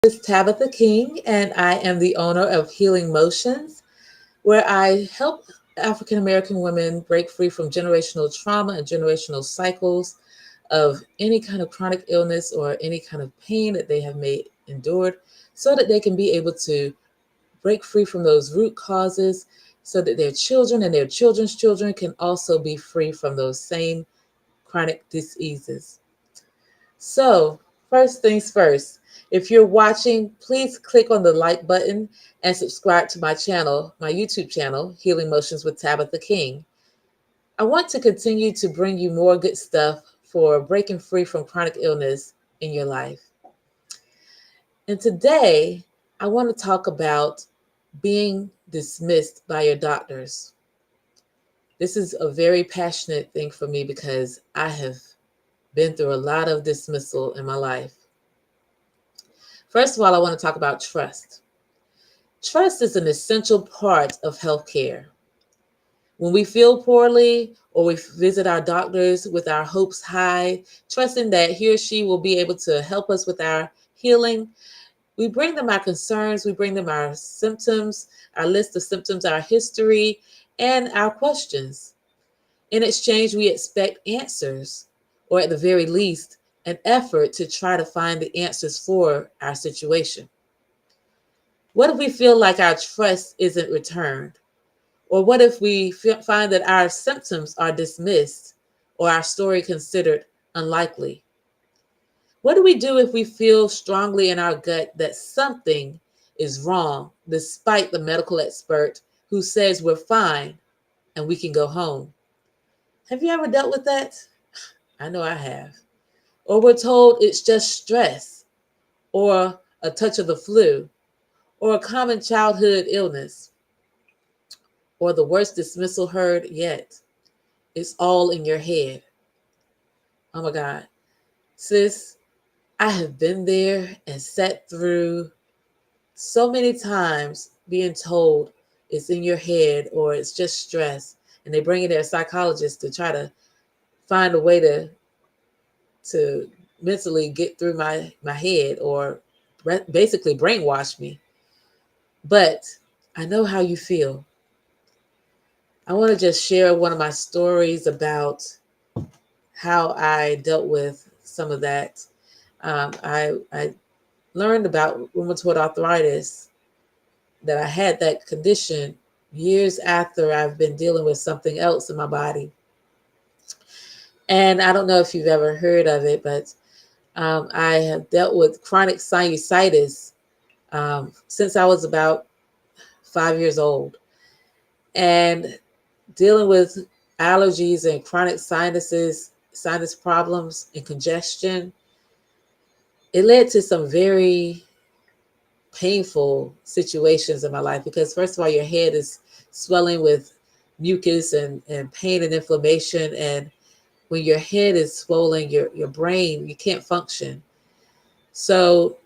Is Tabitha King, and I am the owner of Healing Motions, where I help African American women break free from generational trauma and generational cycles of any kind of chronic illness or any kind of pain that they have made endured, so that they can be able to break free from those root causes, so that their children and their children's children can also be free from those same chronic diseases. So, first things first, if you're watching, please click on the like button and subscribe to my channel, my YouTube channel, Healing Motions with Tabitha King. I want to continue to bring you more good stuff for breaking free from chronic illness in your life. And today, I want to talk about being dismissed by your doctors. This is a very passionate thing for me because I have been through a lot of dismissal in my life. First of all, I want to talk about trust. Trust is an essential part of healthcare. When we feel poorly or we visit our doctors with our hopes high, trusting that he or she will be able to help us with our healing, we bring them our concerns, we bring them our symptoms, our list of symptoms, our history, and our questions. In exchange, we expect answers, or at the very least, an effort to try to find the answers for our situation. What if we feel like our trust isn't returned? Or what if we find that our symptoms are dismissed or our story considered unlikely? What do we do if we feel strongly in our gut that something is wrong, despite the medical expert who says we're fine and we can go home? Have you ever dealt with that? I know I have. Or we're told it's just stress, or a touch of the flu, or a common childhood illness, or the worst dismissal heard yet. It's all in your head. Oh my God. Sis, I have been there and sat through so many times being told it's in your head or it's just stress. And they bring in their psychologist to try to find a way to mentally get through my head or basically brainwash me. But I know how you feel. I want to just share one of my stories about how I dealt with some of that. I learned about rheumatoid arthritis, that I had that condition years after I've been dealing with something else in my body. And I don't know if you've ever heard of it, but I have dealt with chronic sinusitis since I was about 5 years old. And dealing with allergies and chronic sinus problems and congestion, it led to some very painful situations in my life because, first of all, your head is swelling with mucus and pain and inflammation. And when your head is swollen, your brain, you can't function. So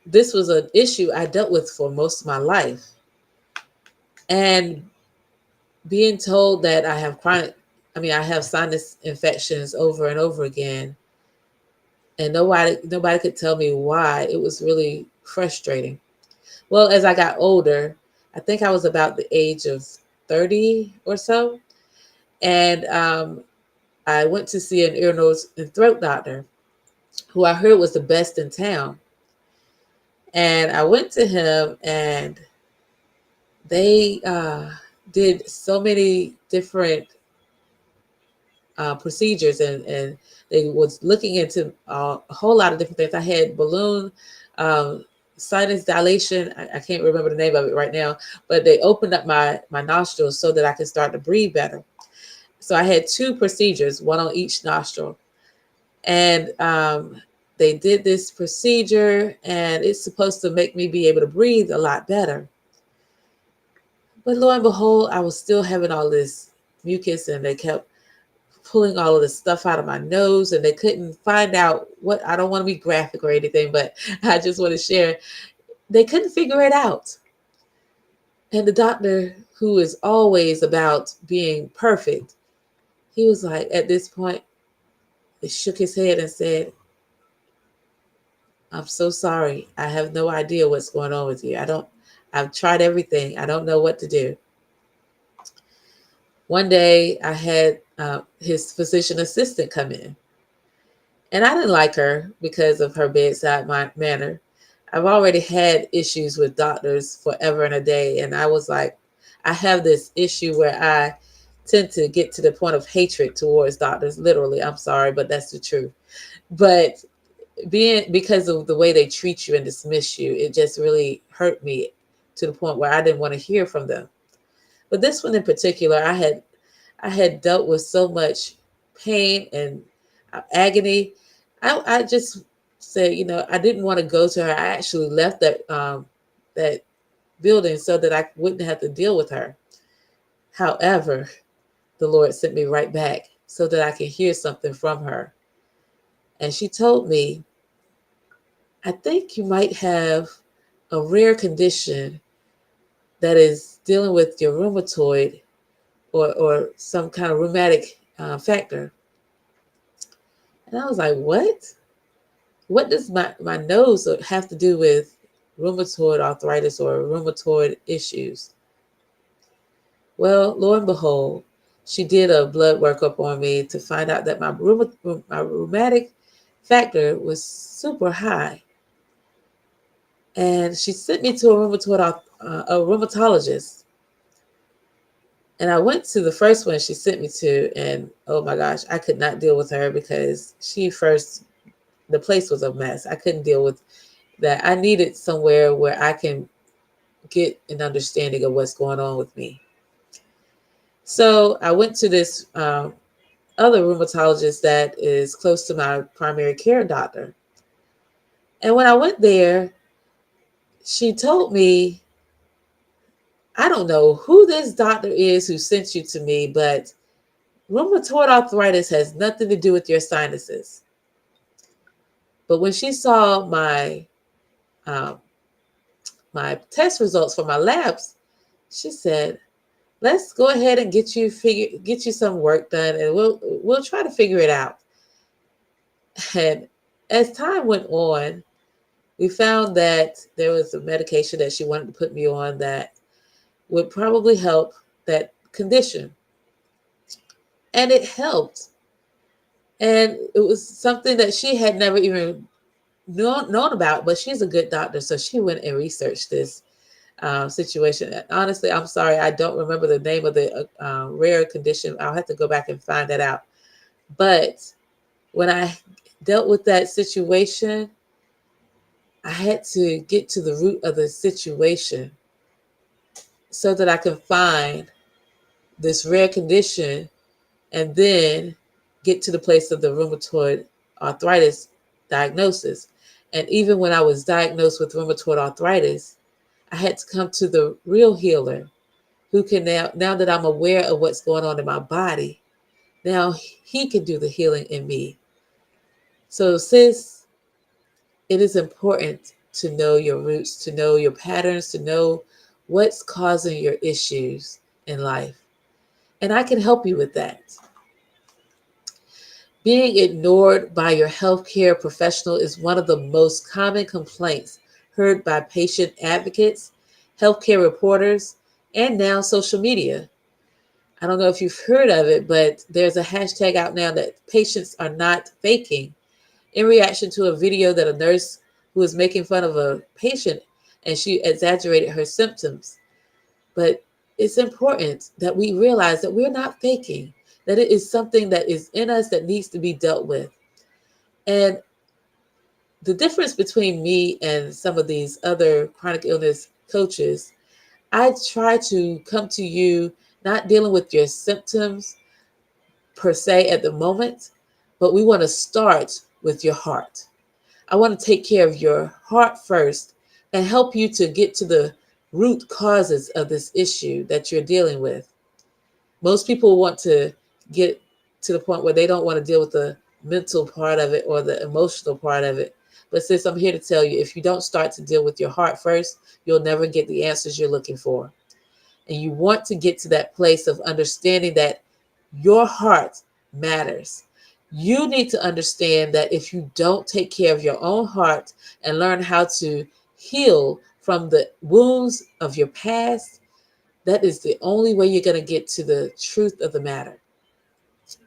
this was an issue I dealt with for most of my life. And being told that I have sinus infections over and over again, and nobody could tell me why, it was really frustrating. Well, as I got older, I think I was about the age of 30 or so, and I went to see an ear, nose, and throat doctor who I heard was the best in town. And I went to him, and they did so many different procedures, and they was looking into a whole lot of different things. I had balloon sinus dilation. I can't remember the name of it right now, but they opened up my nostrils so that I could start to breathe better. So I had two procedures, one on each nostril. And they did this procedure, and it's supposed to make me be able to breathe a lot better. But lo and behold, I was still having all this mucus, and they kept pulling all of the stuff out of my nose, and they couldn't find out what. I don't want to be graphic or anything, but I just want to share. They couldn't figure it out. And the doctor, who is always about being perfect, he was like, at this point, he shook his head and said, I'm so sorry. I have no idea what's going on with you. I've tried everything. I don't know what to do. One day I had his physician assistant come in, and I didn't like her because of her bedside manner. I've already had issues with doctors forever and a day, and I was like, I have this issue where I tend to get to the point of hatred towards doctors. Literally, I'm sorry, but that's the truth. But being because of the way they treat you and dismiss you, it just really hurt me to the point where I didn't want to hear from them. But this one in particular, I had dealt with so much pain and agony. I just said, I didn't want to go to her. I actually left that building so that I wouldn't have to deal with her. However, the Lord sent me right back so that I could hear something from her. And she told me, I think you might have a rare condition that is dealing with your rheumatoid or some kind of rheumatic factor. And I was like, what? What does my nose have to do with rheumatoid arthritis or rheumatoid issues? Well, lo and behold, she did a blood workup on me to find out that my rheumatic factor was super high. And she sent me to a rheumatologist. And I went to the first one she sent me to, and oh my gosh, I could not deal with her because the place was a mess. I couldn't deal with that. I needed somewhere where I can get an understanding of what's going on with me. So I went to this other rheumatologist that is close to my primary care doctor. And when I went there, she told me, I don't know who this doctor is who sent you to me, but rheumatoid arthritis has nothing to do with your sinuses. But when she saw um, my test results for my labs, she said, "Let's go ahead and get you some work done, and we'll try to figure it out." And as time went on, we found that there was a medication that she wanted to put me on that would probably help that condition, and it helped. And it was something that she had never even known about, but she's a good doctor, so she went and researched this situation. Honestly, I'm sorry, I don't remember the name of the rare condition. I'll have to go back and find that out. But when I dealt with that situation, I had to get to the root of the situation so that I can find this rare condition and then get to the place of the rheumatoid arthritis diagnosis. And even when I was diagnosed with rheumatoid arthritis, I had to come to the real healer who can now that I'm aware of what's going on in my body, now he can do the healing in me. So, sis, it is important to know your roots, to know your patterns, to know what's causing your issues in life. And I can help you with that. Being ignored by your healthcare professional is one of the most common complaints heard by patient advocates, healthcare reporters, and now social media. I don't know if you've heard of it, but there's a hashtag out now that patients are not faking in reaction to a video that a nurse who was making fun of a patient and she exaggerated her symptoms. But it's important that we realize that we're not faking, that it is something that is in us that needs to be dealt with. And the difference between me and some of these other chronic illness coaches, I try to come to you not dealing with your symptoms per se at the moment, but we want to start with your heart. I want to take care of your heart first and help you to get to the root causes of this issue that you're dealing with. Most people want to get to the point where they don't want to deal with the mental part of it or the emotional part of it. But sis, I'm here to tell you, if you don't start to deal with your heart first, you'll never get the answers you're looking for. And you want to get to that place of understanding that your heart matters. You need to understand that if you don't take care of your own heart and learn how to heal from the wounds of your past, that is the only way you're going to get to the truth of the matter.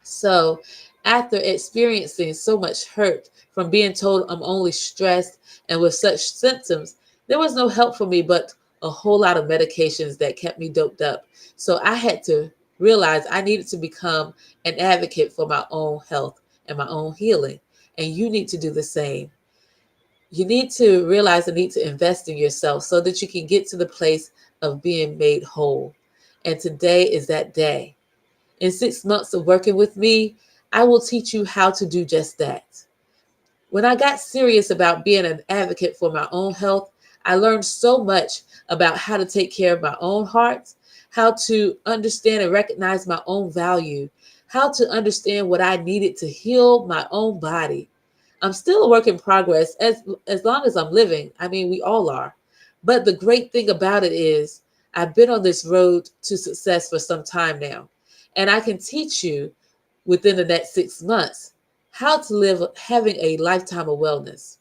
So, after experiencing so much hurt from being told I'm only stressed and with such symptoms, there was no help for me but a whole lot of medications that kept me doped up. So, I had to realize I needed to become an advocate for my own health and my own healing. And you need to do the same. You need to realize the need to invest in yourself so that you can get to the place of being made whole. And today is that day. In 6 months of working with me, I will teach you how to do just that. When I got serious about being an advocate for my own health, I learned so much about how to take care of my own heart, how to understand and recognize my own value, how to understand what I needed to heal my own body. I'm still a work in progress as long as I'm living. I mean, we all are. But the great thing about it is I've been on this road to success for some time now. And I can teach you within the next 6 months how to live having a lifetime of wellness.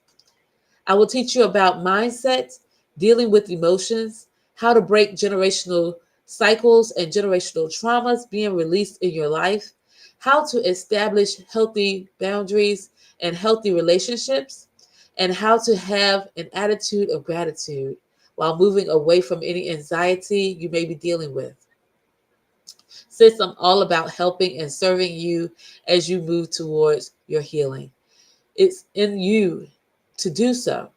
I will teach you about mindset, dealing with emotions, how to break generational cycles and generational traumas being released in your life, how to establish healthy boundaries and healthy relationships, and how to have an attitude of gratitude while moving away from any anxiety you may be dealing with. Since I'm all about helping and serving you as you move towards your healing, it's in you to do so.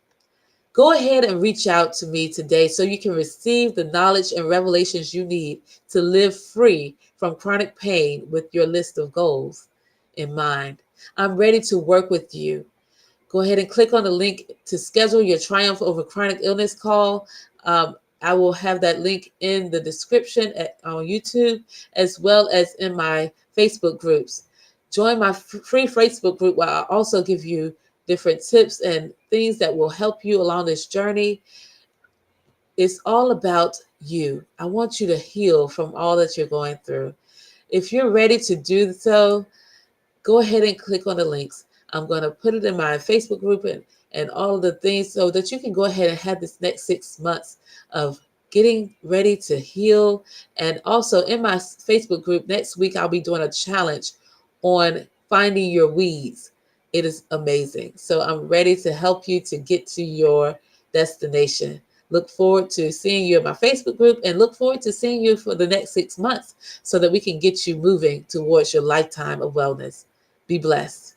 Go ahead and reach out to me today so you can receive the knowledge and revelations you need to live free from chronic pain with your list of goals in mind. I'm ready to work with you. Go ahead and click on the link to schedule your Triumph Over Chronic Illness call. I will have that link in the description on YouTube as well as in my Facebook groups. Join my free Facebook group where I also give you different tips and things that will help you along this journey. It's all about you. I want you to heal from all that you're going through. If you're ready to do so, go ahead and click on the links. I'm going to put it in my Facebook group and all of the things so that you can go ahead and have this next 6 months of getting ready to heal. And also in my Facebook group, next week, I'll be doing a challenge on finding your weeds. It is amazing. So I'm ready to help you to get to your destination. Look forward to seeing you in my Facebook group and look forward to seeing you for the next 6 months so that we can get you moving towards your lifetime of wellness. Be blessed.